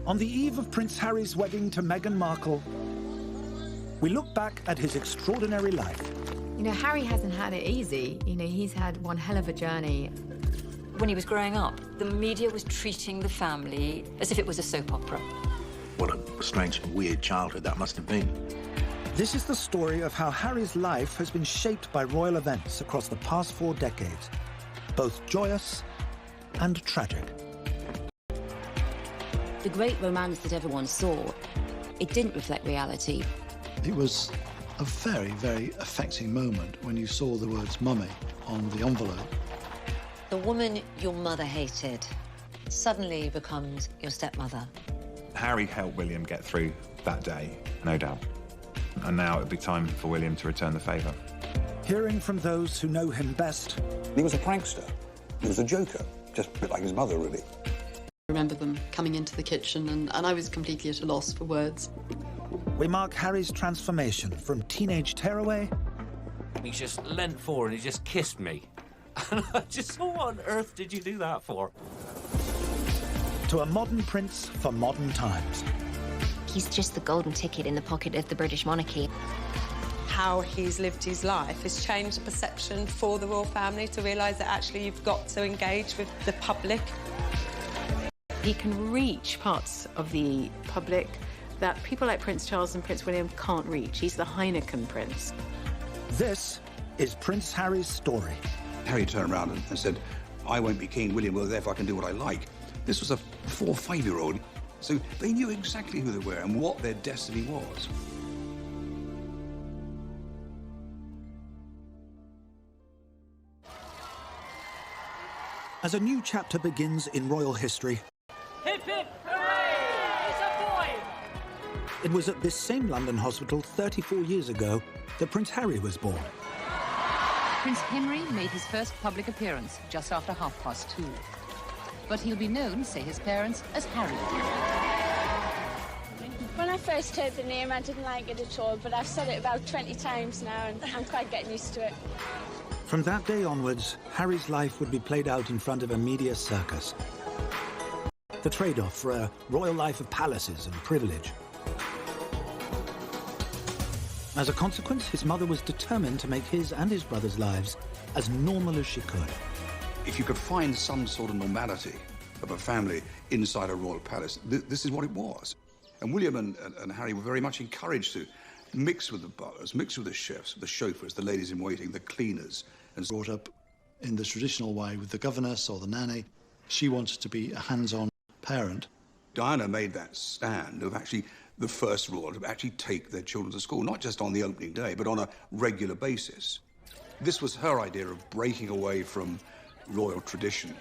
On the eve of Prince Harry's wedding to Meghan Markle, we look back at his extraordinary life. You know, Harry hasn't had it easy. You know, he's had one hell of a journey. When he was growing up, the media was treating the family as if it was a soap opera. What a strange and weird childhood that must have been. This is the story of how Harry's life has been shaped by royal events across the past 4 decades, both joyous and tragic. The great romance that everyone saw, it didn't reflect reality. It was a very, very affecting moment when you saw the words mummy on the envelope. The woman your mother hated suddenly becomes your stepmother. Harry helped William get through that day, no doubt. And now it would be time for William to return the favour. Hearing from those who know him best. He was a prankster. He was a joker, just a bit like his mother, really. I remember them coming into the kitchen and I was completely at a loss for words. We mark Harry's transformation from teenage tearaway. He just leant forward and he just kissed me. And I just thought, what on earth did you do that for? To a modern prince for modern times. He's just the golden ticket in the pocket of the British monarchy. How he's lived his life has changed the perception for the royal family to realise that actually you've got to engage with the public. He can reach parts of the public that people like Prince Charles and Prince William can't reach. He's the Heineken prince. This is Prince Harry's story. Harry turned around and said, I won't be king, William will, therefore I can do what I like. This was a 4- or 5-year-old, so they knew exactly who they were and what their destiny was. As a new chapter begins in royal history, hip hip hooray! It's a boy! It was at this same London hospital 34 years ago that Prince Harry was born. Prince Henry made his first public appearance just after 2:30. But he'll be known, say his parents, as Harry. When I first heard the name, I didn't like it at all, but I've said it about 20 times now, and I'm quite getting used to it. From that day onwards, Harry's life would be played out in front of a media circus. The trade-off for a royal life of palaces and privilege. As a consequence, his mother was determined to make his and his brother's lives as normal as she could. If you could find some sort of normality of a family inside a royal palace, this is what it was. And William and Harry were very much encouraged to mix with the butlers, mix with the chefs, the chauffeurs, the ladies-in-waiting, the cleaners. And brought up in the traditional way with the governess or the nanny. She wanted to be a hands-on parent. Diana made that stand of actually the first royal to actually take their children to school, not just on the opening day, but on a regular basis. This was her idea of breaking away from royal tradition.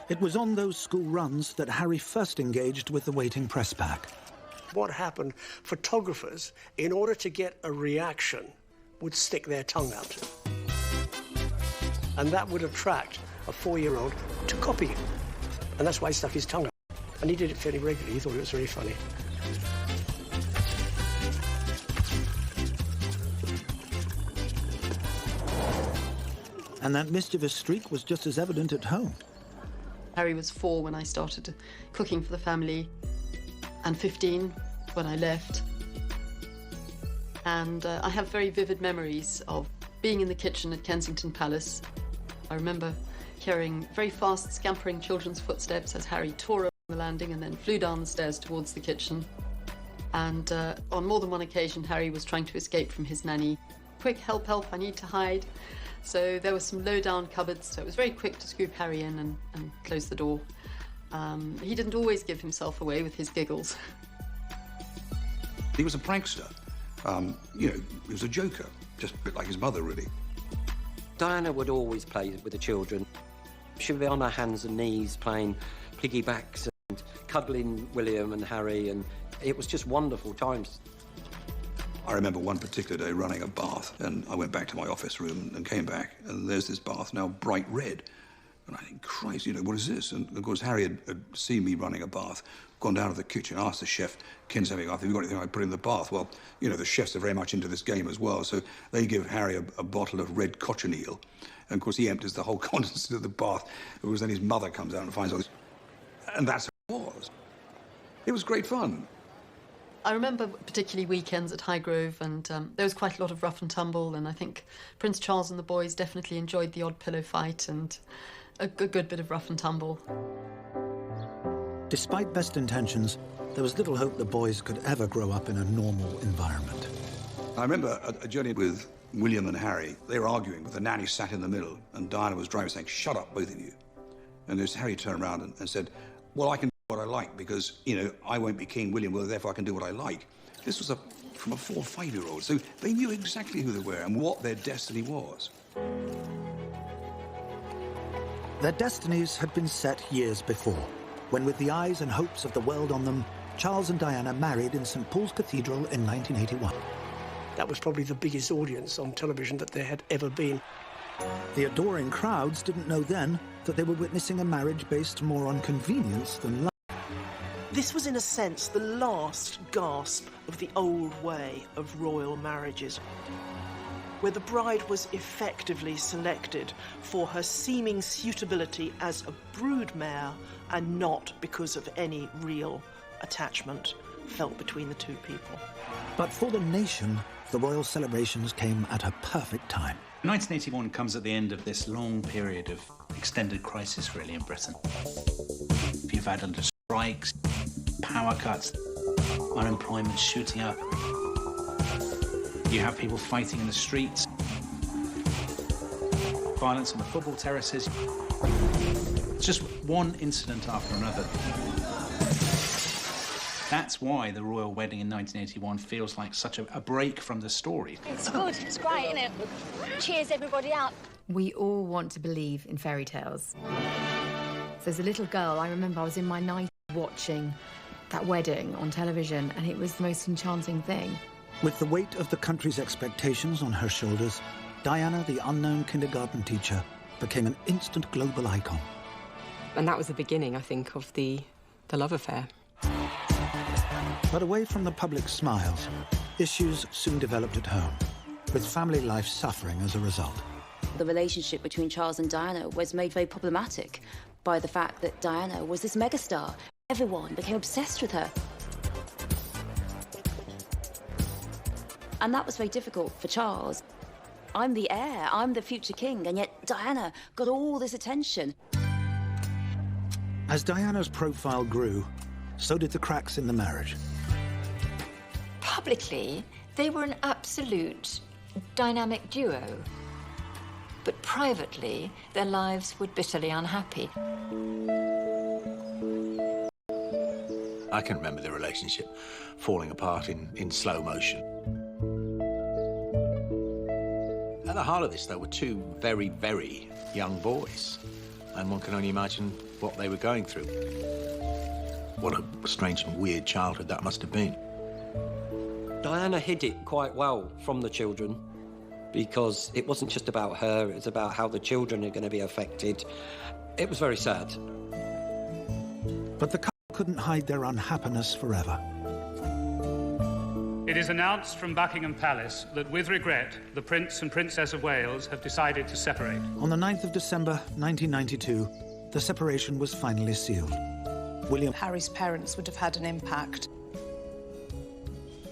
It was on those school runs that Harry first engaged with the waiting press pack. What happened, photographers, in order to get a reaction, would stick their tongue out. And that would attract a 4-year-old to copy him. And that's why he stuck his tongue out. And he did it fairly regularly. He thought it was very funny. And that mischievous streak was just as evident at home. Harry was 4 when I started cooking for the family, and 15 when I left. And I have very vivid memories of being in the kitchen at Kensington Palace. I remember hearing very fast, scampering children's footsteps as Harry tore over the landing and then flew down the stairs towards the kitchen. And on more than one occasion, Harry was trying to escape from his nanny. Quick, help, help, I need to hide. So there were some low-down cupboards, so it was very quick to scoop Harry in and close the door. He didn't always give himself away with his giggles. He was a prankster. You know, he was a joker, just a bit like his mother, really. Diana would always play with the children. She would be on her hands and knees playing piggybacks and cuddling William and Harry, and it was just wonderful times. I remember one particular day running a bath, and I went back to my office room and came back, and there's this bath now bright red. And I think, Christ, you know, what is this? And of course, Harry had seen me running a bath, gone down to the kitchen, asked the chef, Ken's having a bath, have you got anything I put in the bath? Well, you know, the chefs are very much into this game as well, so they give Harry a bottle of red cochineal. And of course, he empties the whole contents of the bath, because then his mother comes out and finds all this. And that's how it was. It was great fun. I remember particularly weekends at Highgrove, and there was quite a lot of rough and tumble, and I think Prince Charles and the boys definitely enjoyed the odd pillow fight and a good bit of rough and tumble. Despite best intentions, there was little hope the boys could ever grow up in a normal environment. I remember a journey with William and Harry. They were arguing, with the nanny sat in the middle, and Diana was driving, saying, "Shut up, both of you." And there's Harry turned around and said, "Well, I can do what I like, because, you know, I won't be King William, well, therefore I can do what I like." This was from a 4- or 5-year-old, so they knew exactly who they were and what their destiny was. Their destinies had been set years before, when with the eyes and hopes of the world on them, Charles and Diana married in St. Paul's Cathedral in 1981. That was probably the biggest audience on television that there had ever been. The adoring crowds didn't know then that they were witnessing a marriage based more on convenience than love. This was, in a sense, the last gasp of the old way of royal marriages, where the bride was effectively selected for her seeming suitability as a broodmare and not because of any real attachment felt between the two people. But for the nation, the royal celebrations came at a perfect time. 1981 comes at the end of this long period of extended crisis, really, in Britain. You've had under strikes, power cuts, unemployment shooting up. You have people fighting in the streets, violence on the football terraces. It's just one incident after another. That's why the royal wedding in 1981 feels like such a break from the story. It's good, it's great, isn't it? Cheers everybody up. We all want to believe in fairy tales. So as a little girl, I remember I was in my night watching that wedding on television, and it was the most enchanting thing. With the weight of the country's expectations on her shoulders, Diana, the unknown kindergarten teacher, became an instant global icon. And that was the beginning, I think, of the love affair. But away from the public smiles, issues soon developed at home, with family life suffering as a result. The relationship between Charles and Diana was made very problematic by the fact that Diana was this megastar. Everyone became obsessed with her. And that was very difficult for Charles. I'm the heir, I'm the future king, and yet Diana got all this attention. As Diana's profile grew, so did the cracks in the marriage. Publicly, they were an absolute dynamic duo. But privately, their lives were bitterly unhappy. I can remember the relationship falling apart in slow motion. At the heart of this, though, were two very, very young boys, and one can only imagine what they were going through. What a strange and weird childhood that must have been. Diana hid it quite well from the children, because it wasn't just about her, it was about how the children are going to be affected. It was very sad. But the couple couldn't hide their unhappiness forever. It is announced from Buckingham Palace that, with regret, the Prince and Princess of Wales have decided to separate. On the 9th of December, 1992, the separation was finally sealed. Harry's parents would have had an impact.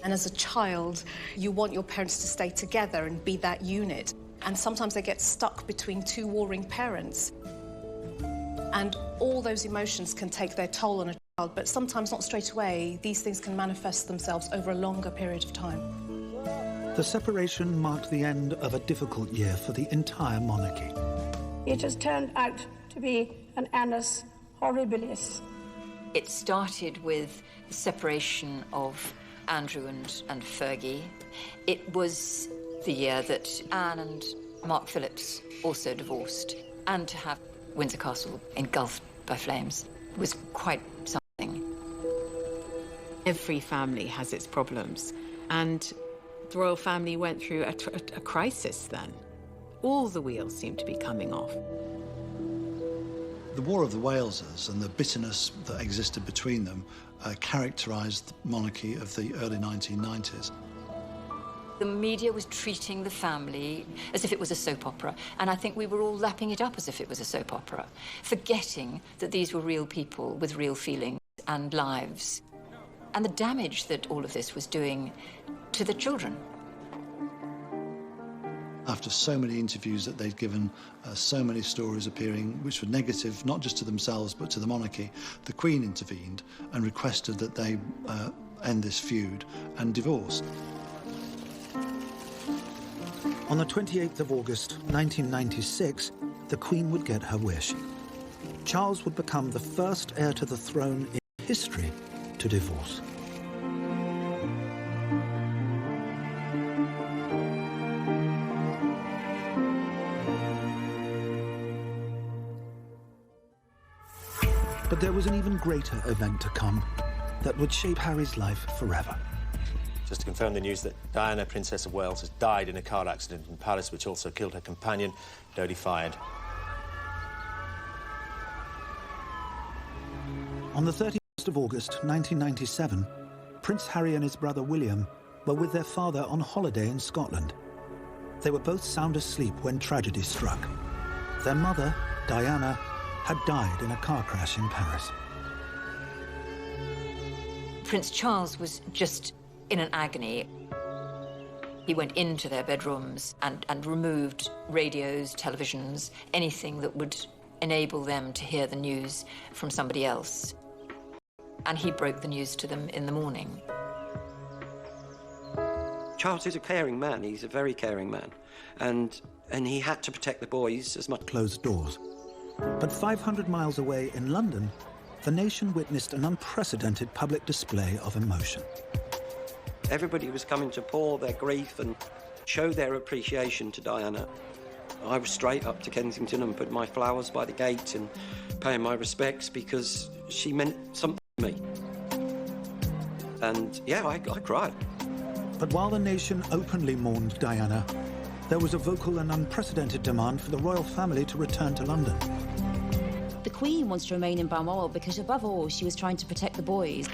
And as a child, you want your parents to stay together and be that unit. And sometimes they get stuck between two warring parents. And all those emotions can take their toll on a child, but sometimes not straight away. These things can manifest themselves over a longer period of time. The separation marked the end of a difficult year for the entire monarchy. It has turned out to be an annus horribilis. It started with the separation of Andrew and Fergie. It was the year that Anne and Mark Phillips also divorced, and to have Windsor Castle engulfed by flames was quite something. Every family has its problems, and the royal family went through a crisis then. All the wheels seemed to be coming off. The War of the Walesers and the bitterness that existed between them characterised the monarchy of the early 1990s. The media was treating the family as if it was a soap opera, and I think we were all lapping it up as if it was a soap opera, forgetting that these were real people with real feelings and lives. and the damage that all of this was doing to the children. After so many interviews that they'd given, so many stories appearing which were negative, not just to themselves but to the monarchy, the Queen intervened and requested that they end this feud and divorce. On the 28th of August 1996, the Queen would get her wish. Charles would become the first heir to the throne in history to divorce. But there was an even greater event to come that would shape Harry's life forever. Just to confirm the news that Diana, Princess of Wales, has died in a car accident in Paris, which also killed her companion, Dodi Fayed. On the 31st of August 1997, Prince Harry and his brother William were with their father on holiday in Scotland. They were both sound asleep when tragedy struck. Their mother, Diana, had died in a car crash in Paris. Prince Charles was just in an agony. He went into their bedrooms and removed radios, televisions, anything that would enable them to hear the news from somebody else. And he broke the news to them in the morning. Charles is a caring man. He's a very caring man. And he had to protect the boys as much. Closed doors. But 500 miles away in London, the nation witnessed an unprecedented public display of emotion. Everybody was coming to pour their grief and show their appreciation to Diana. I was straight up to Kensington and put my flowers by the gate and paying my respects because she meant something to me. And yeah, I cried. But while the nation openly mourned Diana, there was a vocal and unprecedented demand for the royal family to return to London. The Queen wants to remain in Balmoral because, above all, she was trying to protect the boys.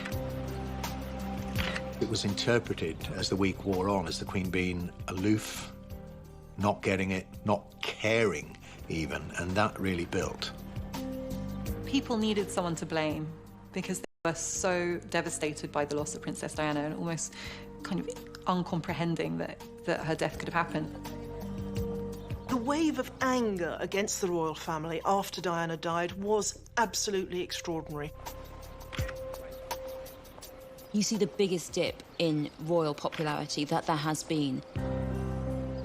It was interpreted as the week wore on as the Queen being aloof, not getting it, not caring even, and that really built. People needed someone to blame because they were so devastated by the loss of Princess Diana and almost kind of uncomprehending that her death could have happened. The wave of anger against the royal family after Diana died was absolutely extraordinary. You see the biggest dip in royal popularity that there has been.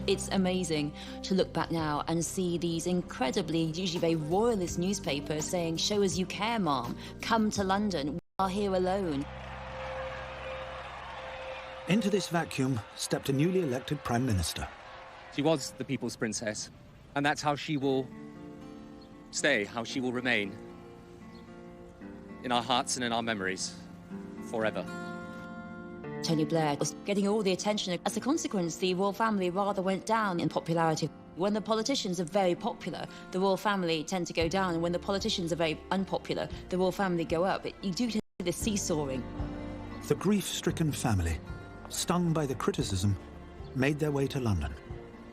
It's amazing to look back now and see these incredibly, usually very royalist newspapers saying, "Show us you care, Mom. Come to London. We are here alone." Into this vacuum stepped a newly elected Prime Minister. She was the people's princess, and that's how she will stay, how she will remain in our hearts and in our memories forever. Tony Blair was getting all the attention. As a consequence, the royal family rather went down in popularity. When the politicians are very popular, the royal family tend to go down, and when the politicians are very unpopular, the royal family go up. You do see this seesawing. The grief-stricken family, stung by the criticism, made their way to London.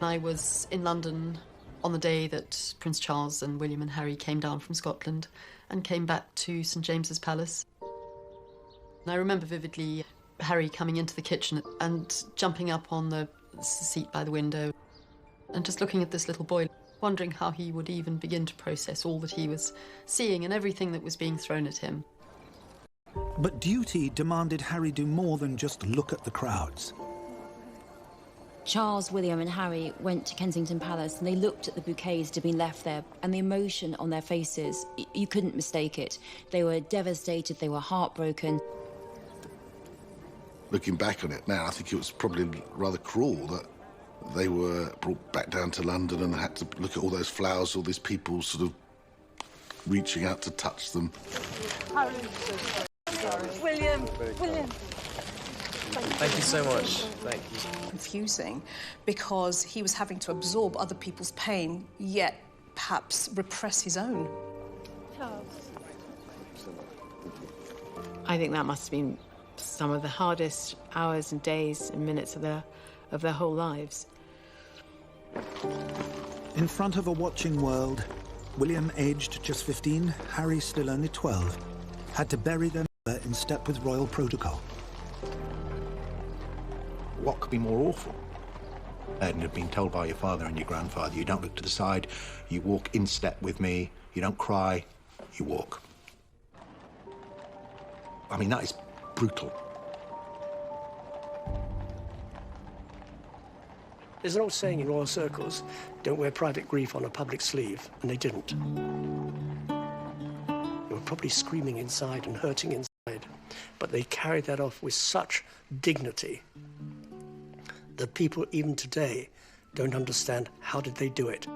I was in London on the day that Prince Charles and William and Harry came down from Scotland and came back to St James's Palace. And I remember vividly Harry coming into the kitchen and jumping up on the seat by the window and just looking at this little boy, wondering how he would even begin to process all that he was seeing and everything that was being thrown at him. But duty demanded Harry do more than just look at the crowds. Charles, William and Harry went to Kensington Palace and they looked at the bouquets that had been left there, and the emotion on their faces, you couldn't mistake it. They were devastated, they were heartbroken. Looking back on it now, I think it was probably rather cruel that they were brought back down to London and had to look at all those flowers, all these people sort of reaching out to touch them. William! Thank you so much. Thank you. Confusing, because he was having to absorb other people's pain, yet perhaps repress his own. I think that must have been some of the hardest hours and days and minutes of their whole lives. In front of a watching world, William, aged just 15, Harry, still only 12, had to bury their mother in step with royal protocol. What could be more awful? And have been told by your father and your grandfather, you don't look to the side, you walk in step with me, you don't cry, you walk. I mean, that is brutal. There's an old saying in royal circles, don't wear private grief on a public sleeve, and they didn't. They were probably screaming inside and hurting inside, but they carried that off with such dignity that people even today don't understand how did they do it.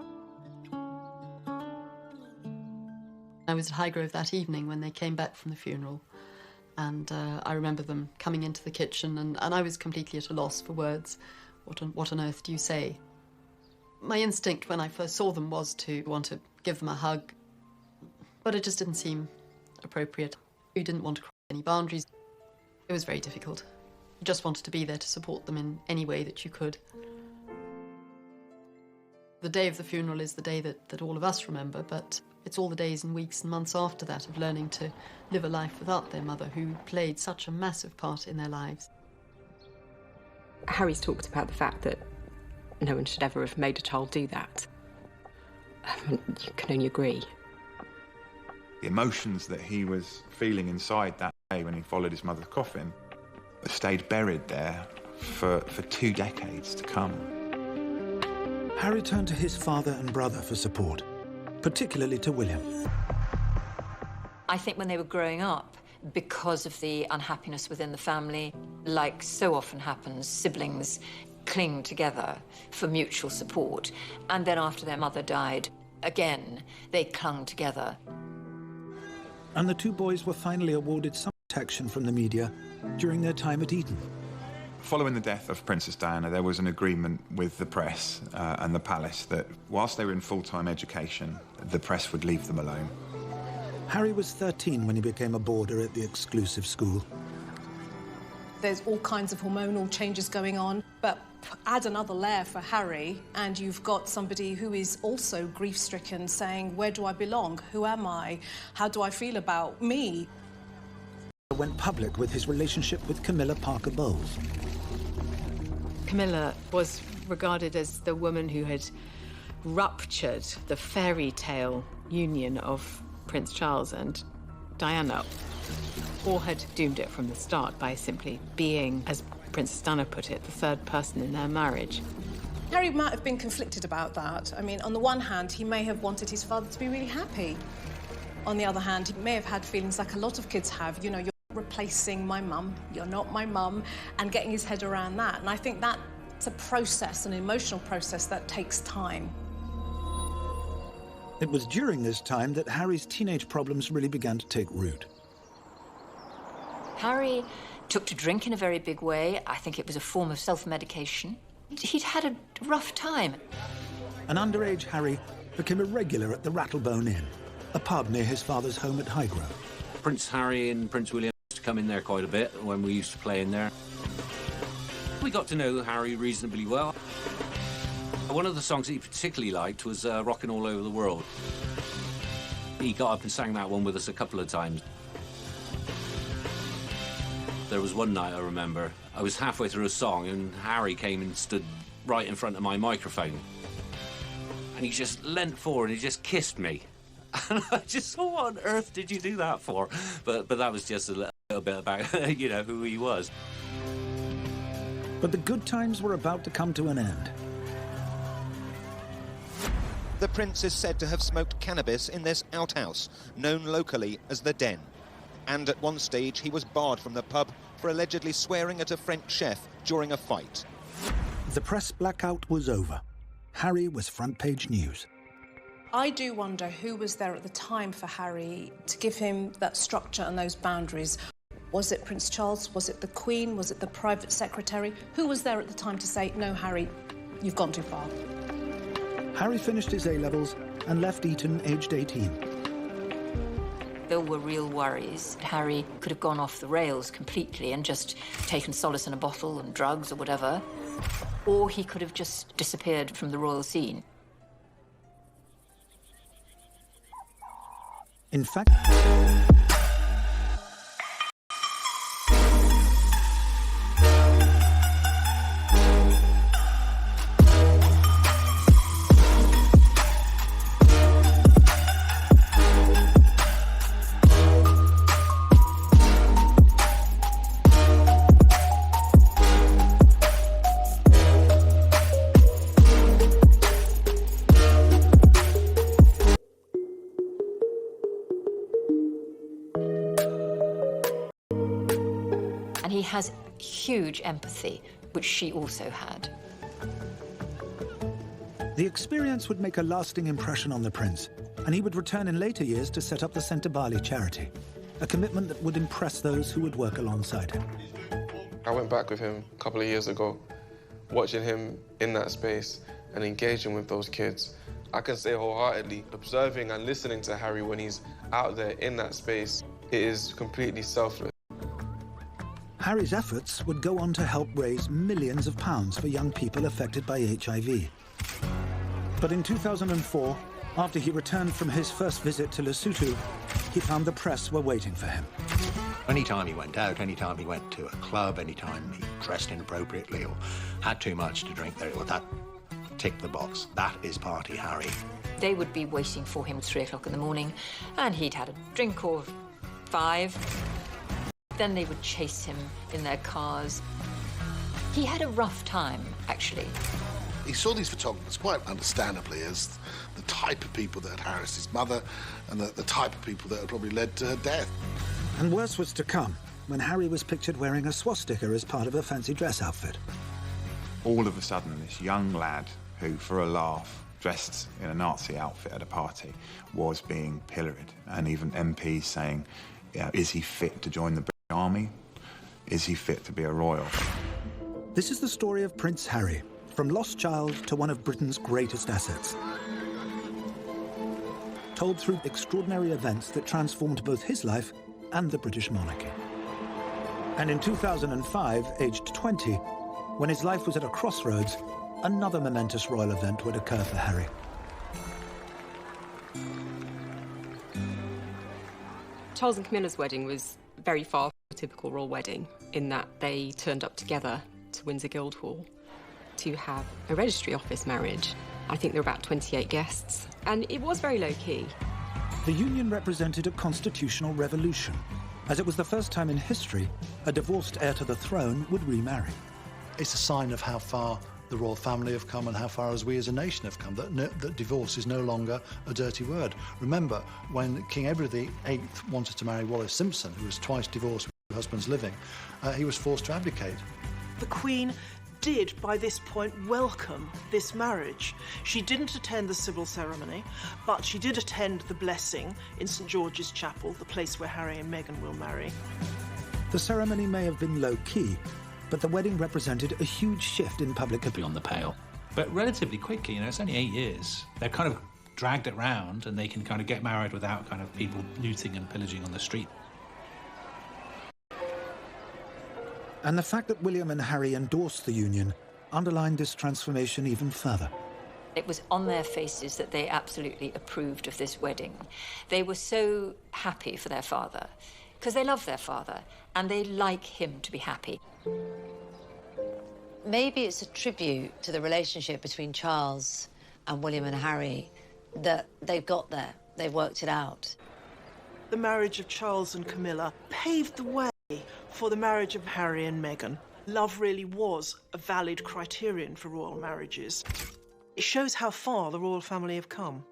I was at Highgrove that evening when they came back from the funeral, and I remember them coming into the kitchen, and I was completely at a loss for words. What on earth do you say? My instinct when I first saw them was to want to give them a hug, but it just didn't seem appropriate. You didn't want to cross any boundaries. It was very difficult. You just wanted to be there to support them in any way that you could. The day of the funeral is the day that all of us remember, but it's all the days and weeks and months after that of learning to live a life without their mother, who played such a massive part in their lives. Harry's talked about the fact that no one should ever have made a child do that. You can only agree. The emotions that he was feeling inside that day when he followed his mother's coffin stayed buried there for 2 decades to come. Harry turned to his father and brother for support, particularly to William. I think when they were growing up, because of the unhappiness within the family, like so often happens, siblings cling together for mutual support. And then after their mother died, again, they clung together. And the two boys were finally awarded some protection from the media during their time at Eton. Following the death of Princess Diana, there was an agreement with the press and the palace that whilst they were in full-time education, the press would leave them alone. Harry was 13 when he became a boarder at the exclusive school. There's all kinds of hormonal changes going on, but add another layer for Harry, and you've got somebody who is also grief-stricken saying, where do I belong? Who am I? How do I feel about me? He went public with his relationship with Camilla Parker Bowles. Camilla was regarded as the woman who had ruptured the fairy tale union of Prince Charles and Diana, or had doomed it from the start by simply being, as Princess Diana put it, the third person in their marriage. Harry might have been conflicted about that. I mean, on the one hand, he may have wanted his father to be really happy. On the other hand, he may have had feelings like a lot of kids have, you know, you're replacing my mum, you're not my mum, and getting his head around that. And I think that's a process, an emotional process that takes time. It was during this time that Harry's teenage problems really began to take root. Harry took to drink in a very big way. I think it was a form of self-medication. He'd had a rough time. An underage Harry became a regular at the Rattlebone Inn, a pub near his father's home at Highgrove. Prince Harry and Prince William used to come in there quite a bit when we used to play in there. We got to know Harry reasonably well. One of the songs he particularly liked was Rockin' All Over the World. He got up and sang that one with us a couple of times. There was one night, I remember, I was halfway through a song and Harry came and stood right in front of my microphone. And he just leant forward and he just kissed me. And I just thought, what on earth did you do that for? But that was just a little bit about, you know, who he was. But the good times were about to come to an end. The prince is said to have smoked cannabis in this outhouse, known locally as the Den. And at one stage, he was barred from the pub for allegedly swearing at a French chef during a fight. The press blackout was over. Harry was front-page news. I do wonder who was there at the time for Harry to give him that structure and those boundaries. Was it Prince Charles? Was it the Queen? Was it the private secretary? Who was there at the time to say, no, Harry, you've gone too far? Harry finished his A-levels and left Eton aged 18. There were real worries. Harry could have gone off the rails completely and just taken solace in a bottle and drugs or whatever. Or he could have just disappeared from the royal scene. In fact... And he has huge empathy, which she also had. The experience would make a lasting impression on the prince, and he would return in later years to set up the Centre Bali charity, a commitment that would impress those who would work alongside him. I went back with him a couple of years ago, watching him in that space and engaging with those kids. I can say wholeheartedly, observing and listening to Harry when he's out there in that space, it is completely selfless. Harry's efforts would go on to help raise millions of pounds for young people affected by HIV. But in 2004, after he returned from his first visit to Lesotho, he found the press were waiting for him. Anytime he went out, anytime he went to a club, anytime he dressed inappropriately or had too much to drink, that ticked the box. That is Party Harry. They would be waiting for him at 3 o'clock in the morning, and he'd had a drink or 5. Then they would chase him in their cars. He had a rough time, actually. He saw these photographers, quite understandably, as the type of people that had harassed his mother and the type of people that had probably led to her death. And worse was to come when Harry was pictured wearing a swastika as part of a fancy dress outfit. All of a sudden, this young lad who, for a laugh, dressed in a Nazi outfit at a party, was being pilloried. And even MPs saying, is he fit to join the British Army? Is he fit to be a royal? This is the story of Prince Harry, from lost child to one of Britain's greatest assets. Told through extraordinary events that transformed both his life and the British monarchy. And in 2005, aged 20, when his life was at a crossroads, another momentous royal event would occur for Harry. Charles and Camilla's wedding was very far from a typical royal wedding, in that they turned up together to Windsor Guildhall to have a registry office marriage. I think there were about 28 guests, and it was very low-key. The union represented a constitutional revolution, as it was the first time in history a divorced heir to the throne would remarry. It's a sign of how far the royal family have come and how far as we as a nation have come, that divorce is no longer a dirty word. Remember, when King Edward VIII wanted to marry Wallis Simpson, who was twice divorced with her husbands living, he was forced to abdicate. The Queen did, by this point, welcome this marriage. She didn't attend the civil ceremony, but she did attend the blessing in St George's Chapel, the place where Harry and Meghan will marry. The ceremony may have been low-key, but the wedding represented a huge shift in public opinion. On the pale. But relatively quickly, it's only 8 years. They've kind of dragged it round, and they can kind of get married without kind of people looting and pillaging on the street. And the fact that William and Harry endorsed the union underlined this transformation even further. It was on their faces that they absolutely approved of this wedding. They were so happy for their father, because they love their father, and they like him to be happy. Maybe it's a tribute to the relationship between Charles and William and Harry that they've got there, they've worked it out. The marriage of Charles and Camilla paved the way for the marriage of Harry and Meghan. Love really was a valid criterion for royal marriages. It shows how far the royal family have come.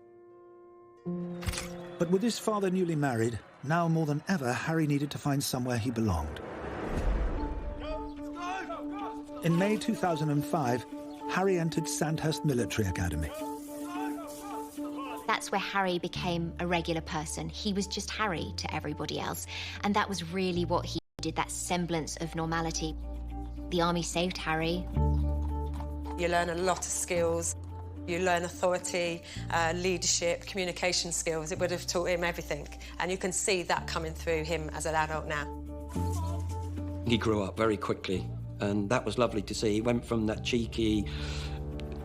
But with his father newly married, now more than ever, Harry needed to find somewhere he belonged. In May 2005, Harry entered Sandhurst Military Academy. That's where Harry became a regular person. He was just Harry to everybody else, and that was really what he needed, that semblance of normality. The army saved Harry. You learn a lot of skills. You learn authority, leadership, communication skills. It would have taught him everything, and you can see that coming through him as an adult now. He grew up very quickly, and that was lovely to see. He went from that cheeky,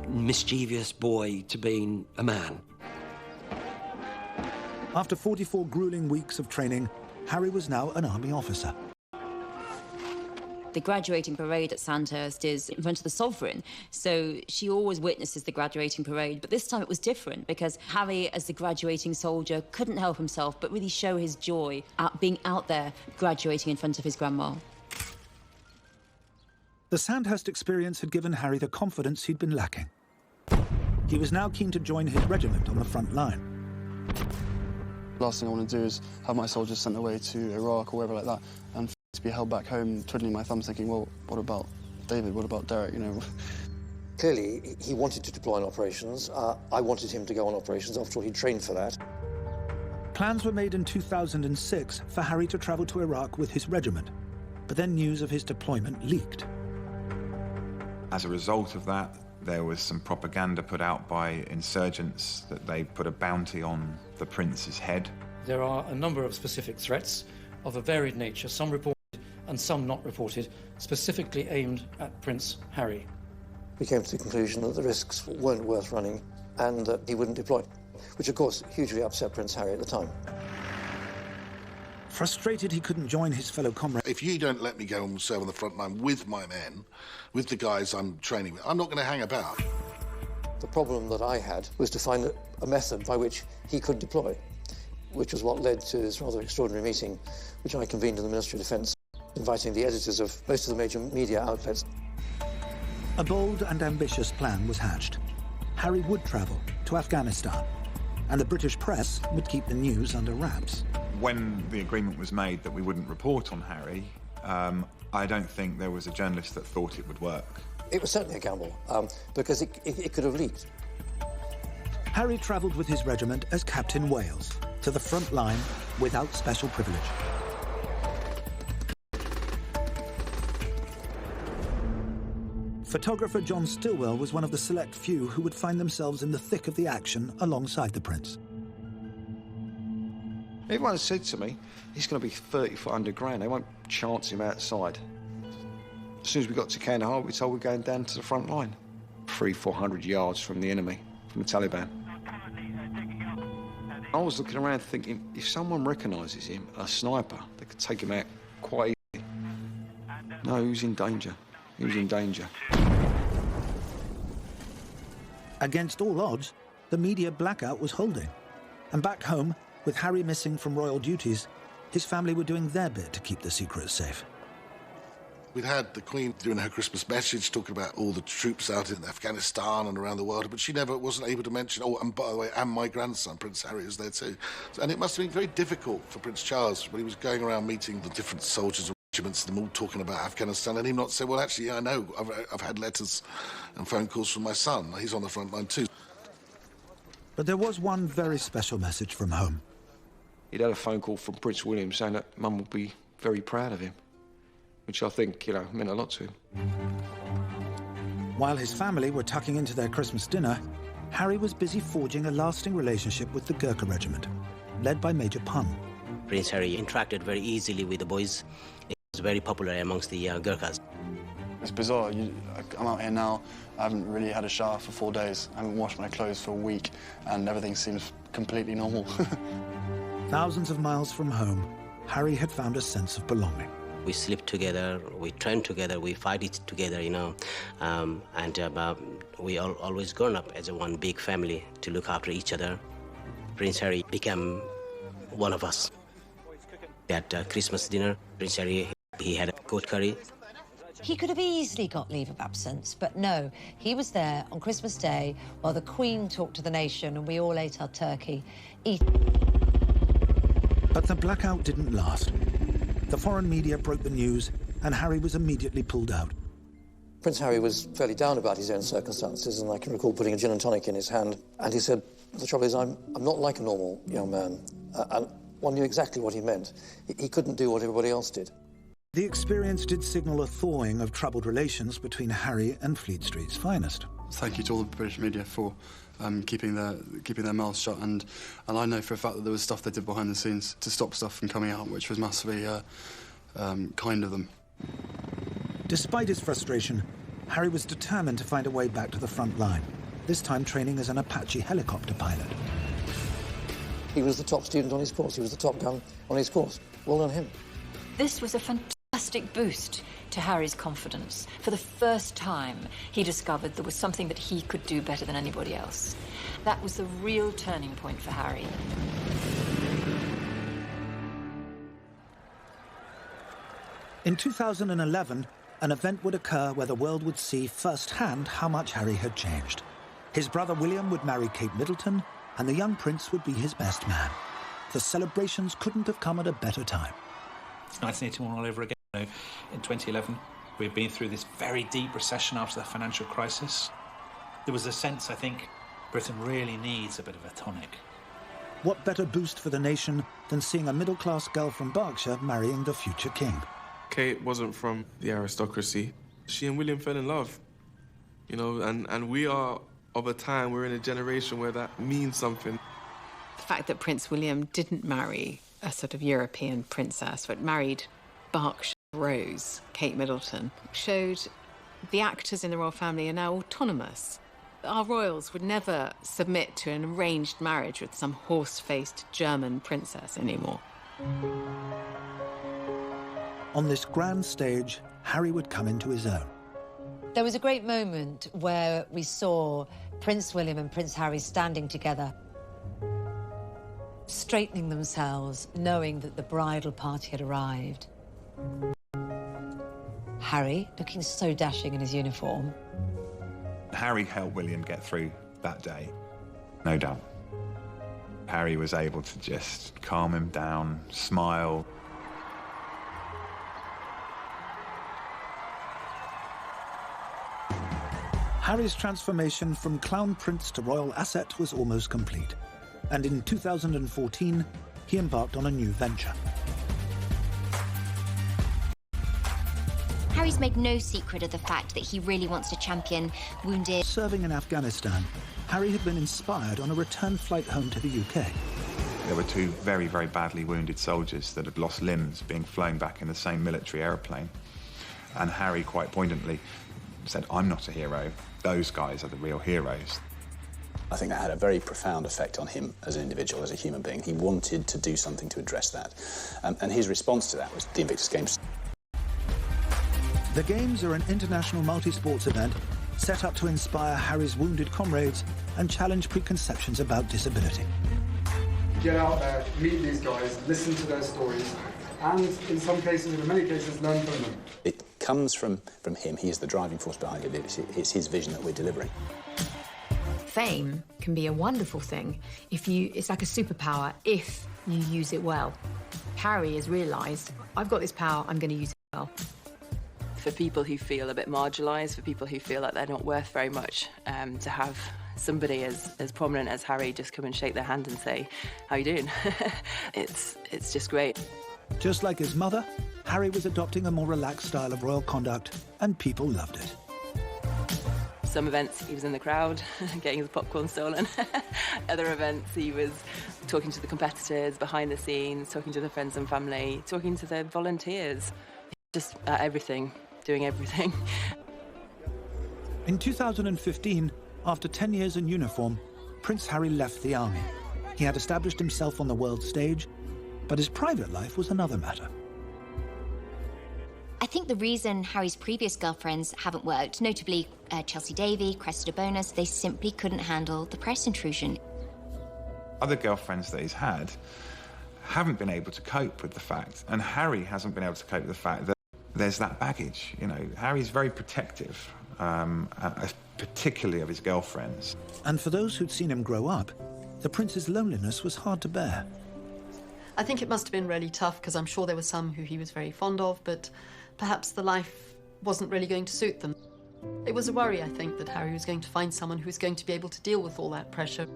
mischievous boy to being a man. After 44 grueling weeks of training, Harry was now an army officer. The graduating parade at Sandhurst is in front of the Sovereign, so she always witnesses the graduating parade, but this time it was different because Harry, as the graduating soldier, couldn't help himself but really show his joy at being out there graduating in front of his grandma. The Sandhurst experience had given Harry the confidence he'd been lacking. He was now keen to join his regiment on the front line. Last thing I want to do is have my soldiers sent away to Iraq or wherever like that and To be held back home, twiddling my thumbs, thinking, well, what about David? What about Derek? You know. Clearly, he wanted to deploy on operations. I wanted him to go on operations. After all, he trained for that. Plans were made in 2006 for Harry to travel to Iraq with his regiment, but then news of his deployment leaked. As a result of that, there was some propaganda put out by insurgents that they put a bounty on the prince's head. There are a number of specific threats of a varied nature, some reported and some not reported, specifically aimed at Prince Harry. We came to the conclusion that the risks weren't worth running and that he wouldn't deploy, which of course hugely upset Prince Harry at the time. Frustrated he couldn't join his fellow comrades. If you don't let me go and serve on the front line with my men, with the guys I'm training with, I'm not going to hang about. The problem that I had was to find a method by which he could deploy, which was what led to this rather extraordinary meeting, which I convened in the Ministry of Defence, inviting the editors of most of the major media outlets. A bold and ambitious plan was hatched. Harry would travel to Afghanistan, and the British press would keep the news under wraps. When the agreement was made that we wouldn't report on Harry, I don't think there was a journalist that thought it would work. It was certainly a gamble, because it could have leaked. Harry travelled with his regiment as Captain Wales to the front line without special privilege. Photographer John Stillwell was one of the select few who would find themselves in the thick of the action alongside the prince. Everyone said to me, he's going to be 30 foot underground. They won't chance him outside. As soon as we got to Kandahar, we were told we're going down to the front line. 300-400 yards from the enemy, from the Taliban. I was looking around thinking, if someone recognises him, a sniper, they could take him out quite easily. No, he was in danger. He was in danger. Against all odds, the media blackout was holding. And back home, with Harry missing from royal duties, his family were doing their bit to keep the secret safe. We'd had the Queen doing her Christmas message talking about all the troops out in Afghanistan and around the world, but she never wasn't able to mention, oh, and by the way, and my grandson, Prince Harry, is there too. And it must have been very difficult for Prince Charles when he was going around meeting the different soldiers and regiments, them all talking about Afghanistan, and him not say, well, actually, yeah, I know, I've had letters and phone calls from my son. He's on the front line too. But there was one very special message from home. He'd had a phone call from Prince William saying that Mum would be very proud of him, which I think, you know, meant a lot to him. While his family were tucking into their Christmas dinner, Harry was busy forging a lasting relationship with the Gurkha regiment, led by Major Pun. Prince Harry interacted very easily with the boys. He was very popular amongst the Gurkhas. It's bizarre. I'm out here now. I haven't really had a shower for 4 days. I haven't washed my clothes for a week, and everything seems completely normal. Thousands of miles from home, Harry had found a sense of belonging. We sleep together, we train together, we fight it together, you know, we all always grown up as one big family to look after each other. Prince Harry became one of us. At Christmas dinner, Prince Harry, he had a goat curry. He could have easily got leave of absence, but no, he was there on Christmas Day while the Queen talked to the nation and we all ate our turkey. But the blackout didn't last. The foreign media broke the news, and Harry was immediately pulled out. Prince Harry was fairly down about his own circumstances, and I can recall putting a gin and tonic in his hand, and he said, the trouble is, I'm not like a normal young man. And one knew exactly what he meant. He couldn't do what everybody else did. The experience did signal a thawing of troubled relations between Harry and Fleet Street's finest. Thank you to all the British media for keeping their mouths shut, and I know for a fact that there was stuff they did behind the scenes to stop stuff from coming out, which was massively kind of them. Despite his frustration, Harry was determined to find a way back to the front line, this time training as an Apache helicopter pilot. He was the top student on his course. He was the top gun on his course. Well done him. This was a fantastic boost to Harry's confidence. For the first time, he discovered there was something that he could do better than anybody else. That was the real turning point for Harry. In 2011, an event would occur where the world would see firsthand how much Harry had changed. His brother William would marry Kate Middleton, and the young prince would be his best man. The celebrations couldn't have come at a better time. It's 1981 all over again. In 2011, we'd been through this very deep recession after the financial crisis. There was a sense, I think, Britain really needs a bit of a tonic. What better boost for the nation than seeing a middle-class girl from Berkshire marrying the future king? Kate wasn't from the aristocracy. She and William fell in love, you know, and we are of a time, we're in a generation where that means something. The fact that Prince William didn't marry a sort of European princess, but married Berkshire Rose, Kate Middleton, showed the actors in the royal family are now autonomous. Our royals would never submit to an arranged marriage with some horse-faced German princess anymore. On this grand stage, Harry would come into his own. There was a great moment where we saw Prince William and Prince Harry standing together, straightening themselves, knowing that the bridal party had arrived. Harry, looking so dashing in his uniform. Harry helped William get through that day, no doubt. Harry was able to just calm him down, smile. Harry's transformation from clown prince to royal asset was almost complete, and in 2014, he embarked on a new venture. Harry's made no secret of the fact that he really wants to champion wounded... Serving in Afghanistan, Harry had been inspired on a return flight home to the UK. There were two very, very badly wounded soldiers that had lost limbs being flown back in the same military aeroplane. And Harry quite poignantly said, "I'm not a hero. Those guys are the real heroes." I think that had a very profound effect on him as an individual, as a human being. He wanted to do something to address that. And his response to that was the Invictus Games. The Games are an international multi-sports event set up to inspire Harry's wounded comrades and challenge preconceptions about disability. Get out there, meet these guys, listen to their stories, and in some cases, in many cases, learn from them. It comes from him. He is the driving force behind it. It's his vision that we're delivering. Fame can be a wonderful thing it's like a superpower if you use it well. Harry has realised, I've got this power, I'm going to use it well. For people who feel a bit marginalised, for people who feel like they're not worth very much, to have somebody as prominent as Harry just come and shake their hand and say, "How you doing?" it's just great. Just like his mother, Harry was adopting a more relaxed style of royal conduct, and people loved it. Some events he was in the crowd, getting his popcorn stolen. Other events he was talking to the competitors, behind the scenes, talking to the friends and family, talking to the volunteers. Just everything. Doing everything. In 2015, after 10 years in uniform, Prince Harry left the army. He had established himself on the world stage, but his private life was another matter. I think the reason Harry's previous girlfriends haven't worked, notably Chelsea Davy, Cressida Bonus, they simply couldn't handle the press intrusion. Other girlfriends that he's had haven't been able to cope with the fact, and Harry hasn't been able to cope with the fact that there's that baggage. You know, Harry's very protective, particularly of his girlfriends. And for those who'd seen him grow up, the prince's loneliness was hard to bear. I think it must have been really tough, because I'm sure there were some who he was very fond of, but perhaps the life wasn't really going to suit them. It was a worry, I think, that Harry was going to find someone who was going to be able to deal with all that pressure.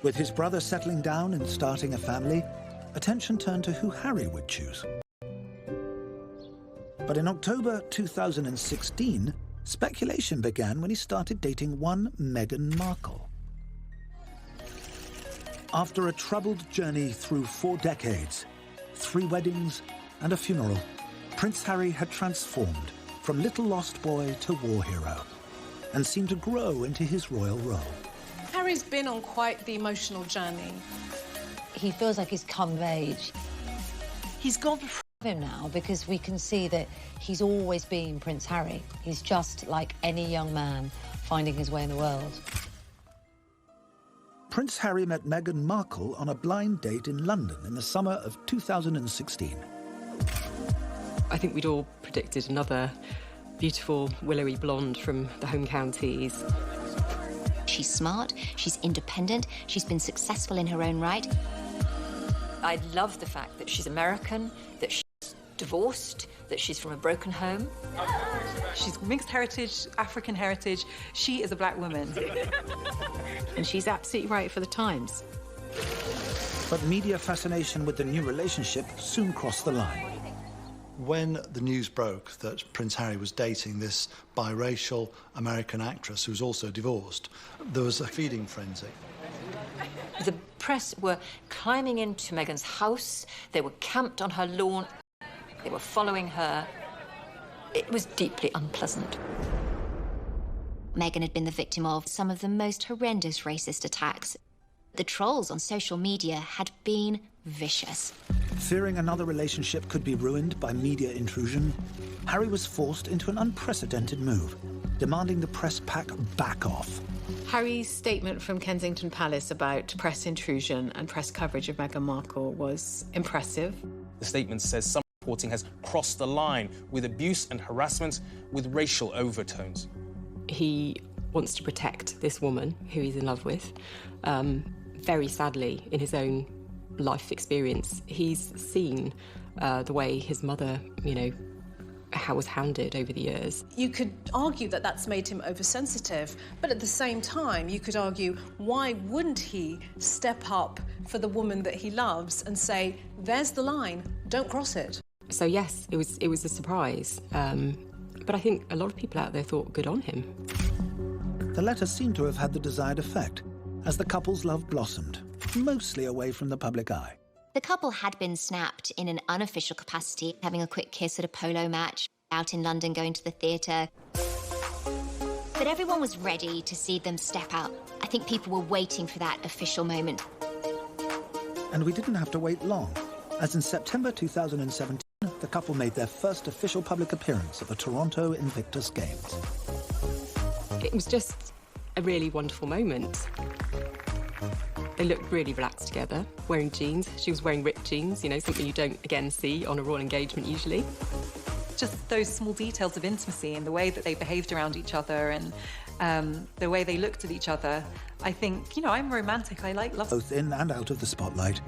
With his brother settling down and starting a family, attention turned to who Harry would choose. But in October 2016, speculation began when he started dating one Meghan Markle. After a troubled journey through 4 decades, 3 weddings and a funeral, Prince Harry had transformed from little lost boy to war hero and seemed to grow into his royal role. Harry's been on quite the emotional journey. He feels like he's come of age. He's gone through him now because we can see that he's always been Prince Harry. He's just like any young man finding his way in the world. Prince Harry met Meghan Markle on a blind date in London in the summer of 2016. I think we'd all predicted another beautiful, willowy blonde from the home counties. She's smart, she's independent, she's been successful in her own right. I love the fact that she's American, that she divorced, that she's from a broken home. She's mixed heritage, African heritage. She is a black woman. And she's absolutely right for the times. But media fascination with the new relationship soon crossed the line. When the news broke that Prince Harry was dating this biracial American actress who's also divorced, there was a feeding frenzy. The press were climbing into Meghan's house. They were camped on her lawn. They were following her. It was deeply unpleasant. Meghan had been the victim of some of the most horrendous racist attacks. The trolls on social media had been vicious. Fearing another relationship could be ruined by media intrusion, Harry was forced into an unprecedented move, demanding the press pack back off. Harry's statement from Kensington Palace about press intrusion and press coverage of Meghan Markle was impressive. The statement says some reporting has crossed the line with abuse and harassment with racial overtones. He wants to protect this woman who he's in love with. Very sadly, in his own life experience, he's seen the way his mother, how was hounded over the years. You could argue that that's made him oversensitive, but at the same time, you could argue, why wouldn't he step up for the woman that he loves and say, there's the line, don't cross it? So yes, it was a surprise. But I think a lot of people out there thought good on him. The letter seemed to have had the desired effect, as the couple's love blossomed, mostly away from the public eye. The couple had been snapped in an unofficial capacity, having a quick kiss at a polo match, out in London going to the theatre. But everyone was ready to see them step out. I think people were waiting for that official moment. And we didn't have to wait long, as in September 2017, the couple made their first official public appearance at the Toronto Invictus Games. It was just a really wonderful moment. They looked really relaxed together, wearing jeans. She was wearing ripped jeans, something you don't, again, see on a royal engagement usually. Just those small details of intimacy and the way that they behaved around each other and the way they looked at each other. I think, I'm romantic. I like love. Both in and out of the spotlight,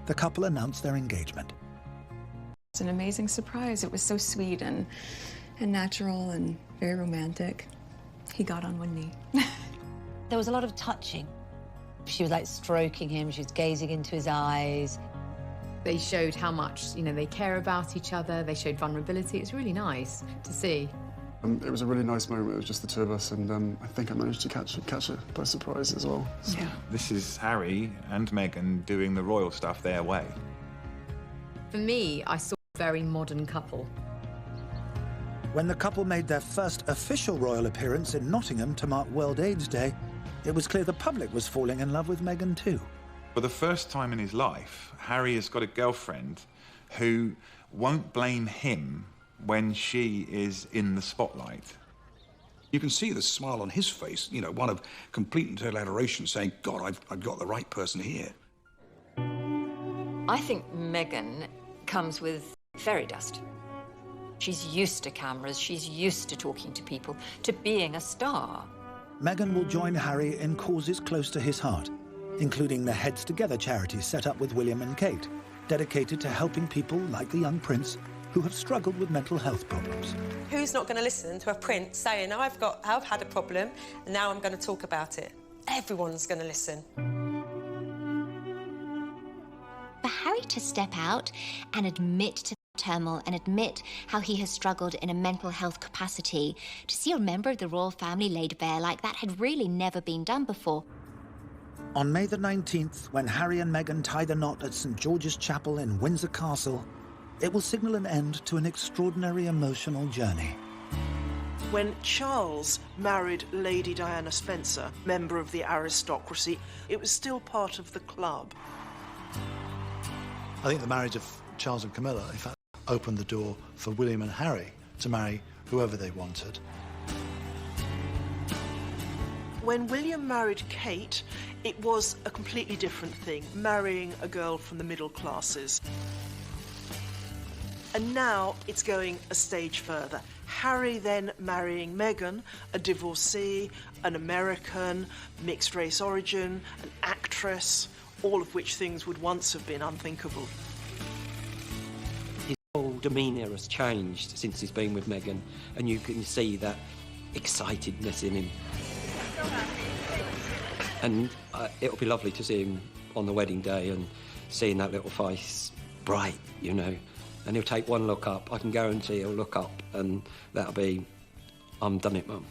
the couple announced their engagement. It's an amazing surprise. It was so sweet and natural and very romantic. He got on one knee. There was a lot of touching. She was stroking him, she was gazing into his eyes. They showed how much, they care about each other. They showed vulnerability. It's really nice to see. It was a really nice moment. It was just the two of us, and I think I managed to catch her by surprise as well. So. Yeah. This is Harry and Meghan doing the royal stuff their way. For me, I saw a very modern couple. When the couple made their first official royal appearance in Nottingham to mark World AIDS Day, it was clear the public was falling in love with Meghan too. For the first time in his life, Harry has got a girlfriend who won't blame him when she is in the spotlight. You can see the smile on his face, one of complete and total adoration, saying, God, I've got the right person here. I think Meghan comes with fairy dust. She's used to cameras, she's used to talking to people, to being a star. Meghan will join Harry in causes close to his heart, including the Heads Together charity set up with William and Kate, dedicated to helping people like the young prince who have struggled with mental health problems. Who's not going to listen to a prince saying, I've had a problem, and now I'm going to talk about it? Everyone's going to listen. For Harry to step out and admit to turmoil and admit how he has struggled in a mental health capacity, to see a member of the royal family laid bare like that had really never been done before. On May the 19th, when Harry and Meghan tie the knot at St. George's Chapel in Windsor Castle, it will signal an end to an extraordinary emotional journey. When Charles married Lady Diana Spencer, member of the aristocracy, it was still part of the club. I think the marriage of Charles and Camilla, in fact, opened the door for William and Harry to marry whoever they wanted. When William married Kate, it was a completely different thing, marrying a girl from the middle classes. And now it's going a stage further. Harry then marrying Meghan, a divorcee, an American, mixed race origin, an actress, all of which things would once have been unthinkable. His bold demeanour has changed since he's been with Meghan, and you can see that excitedness in him. And it'll be lovely to see him on the wedding day and seeing that little face bright, you know. And he'll take one look up. I can guarantee he'll look up, and that'll be, I'm done it, Mum.